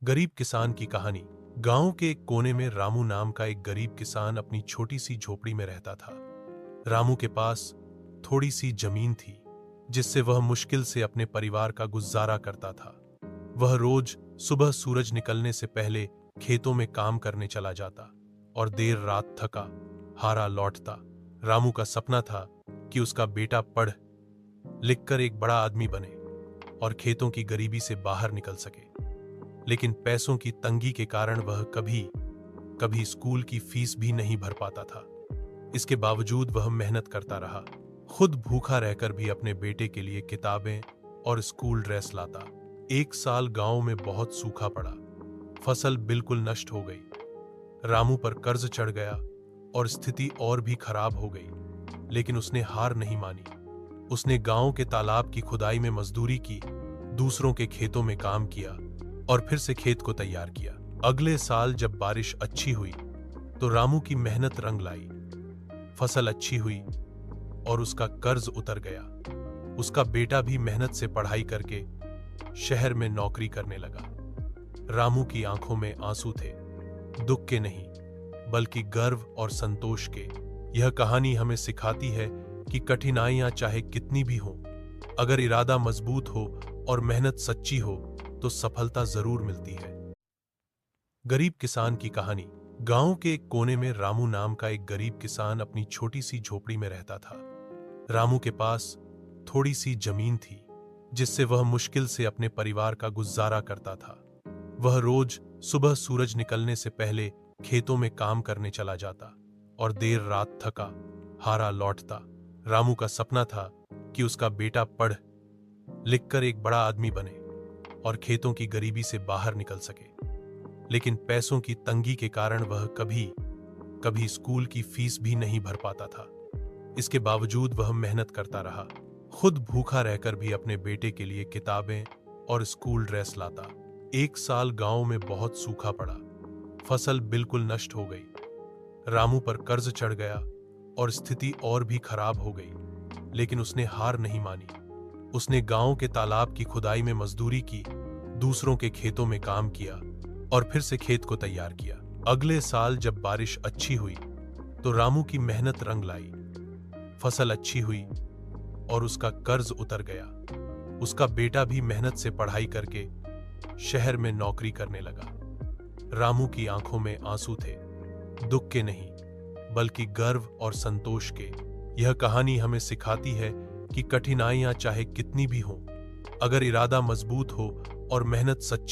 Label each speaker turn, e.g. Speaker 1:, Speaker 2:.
Speaker 1: गरीब किसान की कहानी। गांव के एक कोने में रामू नाम का एक गरीब किसान अपनी छोटी सी झोपड़ी में रहता था। रामू के पास थोड़ी सी जमीन थी, जिससे वह मुश्किल से अपने परिवार का गुजारा करता था। वह रोज सुबह सूरज निकलने से पहले खेतों में काम करने चला जाता और देर रात थका हारा लौटता। रामू का सपना था कि उसका बेटा पढ़ लिखकर एक बड़ा आदमी बने और खेतों की गरीबी से बाहर निकल सके। लेकिन पैसों की तंगी के कारण वह कभी कभी स्कूल की फीस भी नहीं भर पाता था। इसके बावजूद वह मेहनत करता रहा, खुद भूखा रहकर भी अपने बेटे के लिए किताबें और स्कूल ड्रेस लाता। एक साल गांव में बहुत सूखा पड़ा, फसल बिल्कुल नष्ट हो गई। रामू पर कर्ज चढ़ गया और स्थिति और भी खराब हो गई। लेकिन उसने हार नहीं मानी। उसने गांव के तालाब की खुदाई में मजदूरी की, दूसरों के खेतों में काम किया और फिर से खेत को तैयार किया। अगले साल जब बारिश अच्छी हुई तो रामू की मेहनत रंग लाई। फसल अच्छी हुई और उसका कर्ज उतर गया। उसका बेटा भी मेहनत से पढ़ाई करके शहर में नौकरी करने लगा। रामू की आंखों में आंसू थे, दुख के नहीं बल्कि गर्व और संतोष के। यह कहानी हमें सिखाती है कि कठिनाइयां चाहे कितनी भी हों, अगर इरादा मजबूत हो और मेहनत सच्ची हो तो सफलता जरूर मिलती है। गरीब किसान की कहानी। गांव के एक कोने में रामू नाम का एक गरीब किसान अपनी छोटी सी झोपड़ी में रहता था। रामू के पास थोड़ी सी जमीन थी, जिससे वह मुश्किल से अपने परिवार का गुजारा करता था। वह रोज सुबह सूरज निकलने से पहले खेतों में काम करने चला जाता और देर रात थका हारा लौटता। रामू का सपना था कि उसका बेटा पढ़ लिखकर एक बड़ा आदमी बने और खेतों की गरीबी से बाहर निकल सके। लेकिन पैसों की तंगी के कारण वह कभी कभी स्कूल की फीस भी नहीं भर पाता था। इसके बावजूद वह मेहनत करता रहा, खुद भूखा रहकर भी अपने बेटे के लिए किताबें और स्कूल ड्रेस लाता। एक साल गांव में बहुत सूखा पड़ा, फसल बिल्कुल नष्ट हो गई। रामू पर कर्ज चढ़ गया और स्थिति और भी खराब हो गई। लेकिन उसने हार नहीं मानी। उसने गांव के तालाब की खुदाई में मजदूरी की, दूसरों के खेतों में काम किया और फिर से खेत को तैयार किया। अगले साल जब बारिश अच्छी हुई तो रामू की मेहनत रंग लाई। फसल अच्छी हुई और उसका कर्ज उतर गया। उसका बेटा भी मेहनत से पढ़ाई करके शहर में नौकरी करने लगा। रामू की आंखों में आंसू थे, दुख के नहीं बल्कि गर्व और संतोष के। यह कहानी हमें सिखाती है कि कठिनाइयां चाहे कितनी भी हों, अगर इरादा मजबूत हो और मेहनत सच्ची